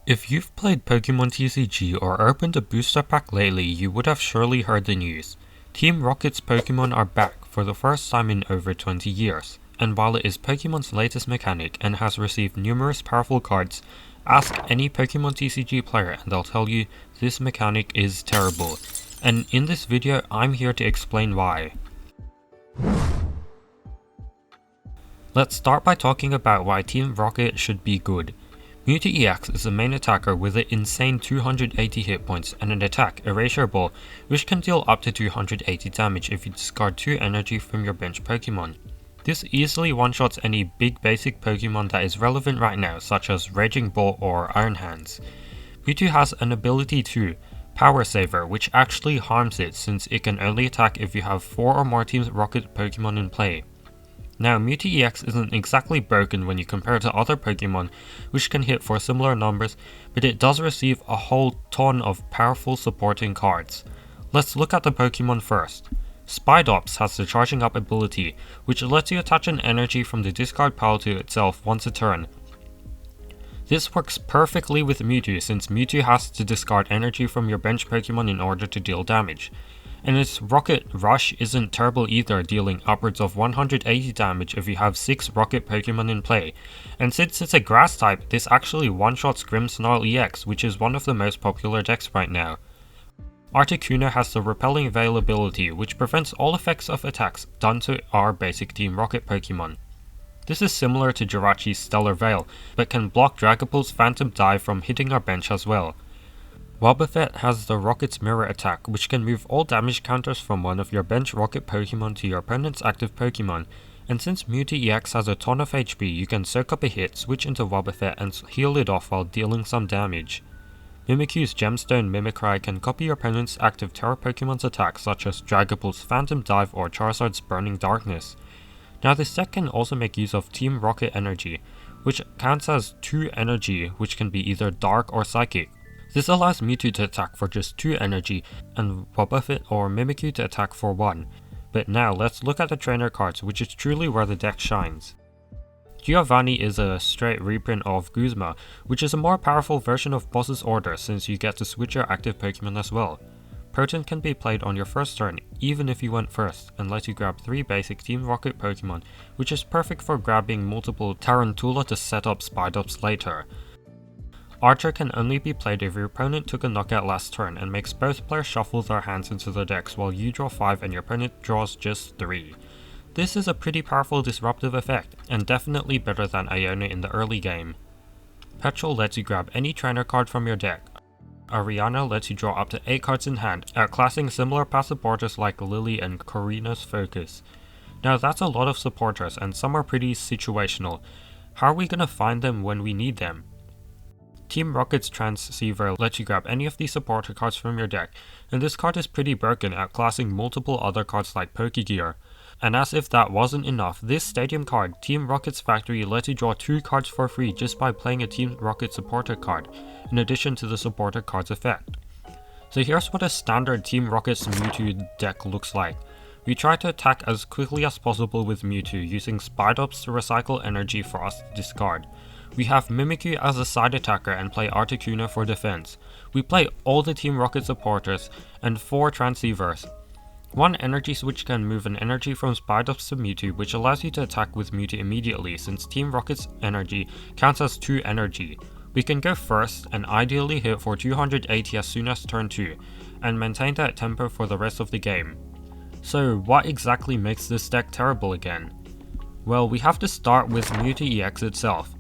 If you've played Pokemon TCG or opened a booster pack lately, you would have surely heard the news. Team Rocket's Pokemon are back for the first time in over 20 years, and while it is Pokemon's latest mechanic and has received numerous powerful cards, ask any Pokemon TCG player and they'll tell you this mechanic is terrible. And in this video, I'm here to explain why. Let's start by talking about why Team Rocket should be good. Mewtwo EX is the main attacker with an insane 280 hit points and an attack, Erasure Ball, which can deal up to 280 damage if you discard 2 energy from your bench Pokemon. This easily one-shots any big basic Pokemon that is relevant right now, such as Raging Bull or Iron Hands. Mewtwo has an ability too, Power Saver, which actually harms it since it can only attack if you have 4 or more Team Rocket Pokemon in play. Now, Mewtwo EX isn't exactly broken when you compare it to other Pokemon, which can hit for similar numbers, but it does receive a whole ton of powerful supporting cards. Let's look at the Pokemon first. Spidops has the Charging Up ability, which lets you attach an energy from the discard pile to itself once a turn. This works perfectly with Mewtwo since Mewtwo has to discard energy from your bench Pokemon in order to deal damage. And its Rocket Rush isn't terrible either, dealing upwards of 180 damage if you have 6 Rocket Pokemon in play, and since it's a Grass type, this actually one-shots Grimmsnarl EX, which is one of the most popular decks right now. Articuno has the Repelling Veil ability, which prevents all effects of attacks done to our basic Team Rocket Pokemon. This is similar to Jirachi's Stellar Veil, but can block Dragapult's Phantom Dive from hitting our bench as well. Wobbuffet has the Rocket's Mirror attack, which can move all damage counters from one of your bench Rocket Pokemon to your opponent's active Pokemon, and since Mewtwo EX has a ton of HP, you can soak up a hit, switch into Wobbuffet and heal it off while dealing some damage. Mimikyu's Gemstone Mimicry can copy your opponent's active Terra Pokemon's attacks such as Dragapult's Phantom Dive or Charizard's Burning Darkness. Now this deck can also make use of Team Rocket Energy, which counts as 2 energy, which can be either Dark or Psychic. This allows Mewtwo to attack for just 2 energy, and Wobbuffet or Mimikyu to attack for 1. But now let's look at the trainer cards, which is truly where the deck shines. Giovanni is a straight reprint of Guzma, which is a more powerful version of Boss's Order since you get to switch your active Pokemon as well. Proton can be played on your first turn, even if you went first, and lets you grab 3 basic Team Rocket Pokemon, which is perfect for grabbing multiple Tarantula to set up Spidops later. Archer can only be played if your opponent took a knockout last turn and makes both players shuffle their hands into their decks while you draw 5 and your opponent draws just 3. This is a pretty powerful disruptive effect, and definitely better than Iona in the early game. Petrol lets you grab any trainer card from your deck. Ariana lets you draw up to 8 cards in hand, outclassing similar path supporters like Lily and Corina's Focus. Now that's a lot of supporters, and some are pretty situational. How are we gonna find them when we need them? Team Rocket's Transceiver lets you grab any of these supporter cards from your deck, and this card is pretty broken, outclassing multiple other cards like Pokegear. And as if that wasn't enough, this Stadium card, Team Rocket's Factory, lets you draw 2 cards for free just by playing a Team Rocket supporter card, in addition to the supporter card's effect. So here's what a standard Team Rocket's Mewtwo deck looks like. We try to attack as quickly as possible with Mewtwo, using Spidops to recycle energy for us to discard. We have Mimikyu as a side attacker and play Articuno for defense. We play all the Team Rocket supporters and 4 Transceivers. 1 energy switch can move an energy from Spidops to Mewtwo, which allows you to attack with Mewtwo immediately since Team Rocket's energy counts as 2 energy. We can go first and ideally hit for 280 as soon as turn 2, and maintain that tempo for the rest of the game. So what exactly makes this deck terrible again? Well, we have to start with Mewtwo EX itself.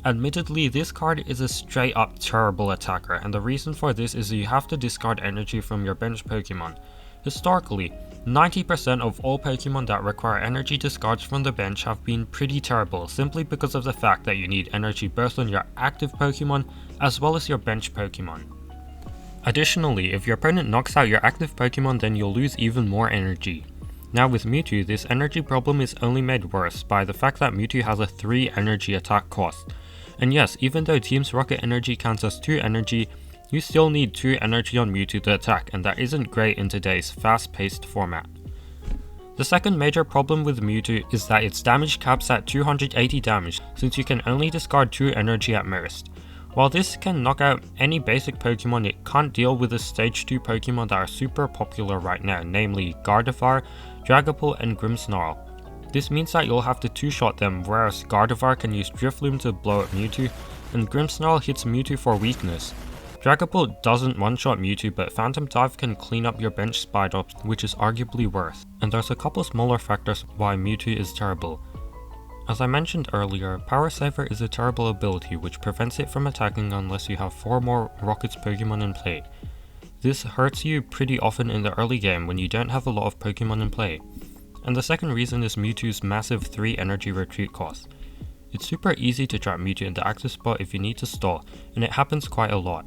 Admittedly, this card is a straight up terrible attacker, and the reason for this is that you have to discard energy from your bench Pokemon. Historically, 90% of all Pokemon that require energy discards from the bench have been pretty terrible simply because of the fact that you need energy both on your active Pokemon as well as your bench Pokemon. Additionally, if your opponent knocks out your active Pokemon, then you'll lose even more energy. Now with Mewtwo, this energy problem is only made worse by the fact that Mewtwo has a 3 energy attack cost. And yes, even though Team's Rocket Energy counts as 2 energy, you still need 2 energy on Mewtwo to attack, and that isn't great in today's fast-paced format. The second major problem with Mewtwo is that its damage caps at 280 damage, since you can only discard 2 energy at most. While this can knock out any basic Pokemon, it can't deal with the stage 2 Pokemon that are super popular right now, namely Gardevoir, Dragapult and Grimmsnarl. This means that you'll have to two-shot them, whereas Gardevoir can use Drifloon to blow up Mewtwo, and Grimmsnarl hits Mewtwo for weakness. Dragapult doesn't one-shot Mewtwo, but Phantom Dive can clean up your bench Spidops, which is arguably worse. And there's a couple smaller factors why Mewtwo is terrible. As I mentioned earlier, Power Saver is a terrible ability which prevents it from attacking unless you have 4 more Rocket's Pokemon in play. This hurts you pretty often in the early game when you don't have a lot of Pokemon in play. And the second reason is Mewtwo's massive 3 energy retreat cost. It's super easy to trap Mewtwo in the active spot if you need to stall, and it happens quite a lot.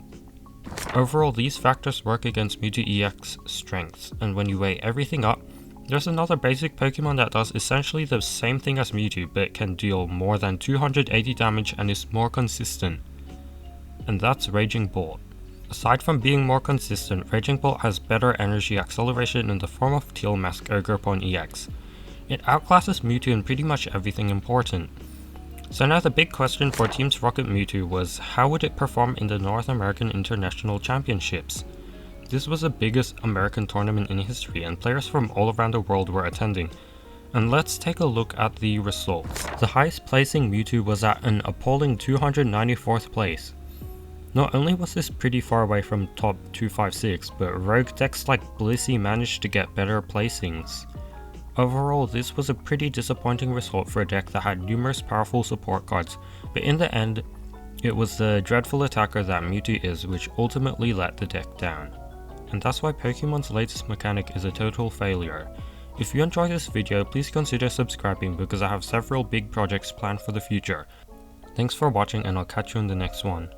Overall, these factors work against Mewtwo EX's strengths, and when you weigh everything up, there's another basic Pokemon that does essentially the same thing as Mewtwo but can deal more than 280 damage and is more consistent. And that's Raging Bolt. Aside from being more consistent, Raging Bolt has better energy acceleration in the form of Teal Mask Ogerpon EX. It outclasses Mewtwo in pretty much everything important. So now the big question for Teams Rocket Mewtwo was how would it perform in the North American International Championships? This was the biggest American tournament in history and players from all around the world were attending. And let's take a look at the results. The highest placing Mewtwo was at an appalling 294th place. Not only was this pretty far away from top 256, but rogue decks like Blissey managed to get better placings. Overall, this was a pretty disappointing result for a deck that had numerous powerful support cards, but in the end, it was the dreadful attacker that Mewtwo is which ultimately let the deck down. And that's why Pokemon's latest mechanic is a total failure. If you enjoyed this video, please consider subscribing because I have several big projects planned for the future. Thanks for watching and I'll catch you in the next one.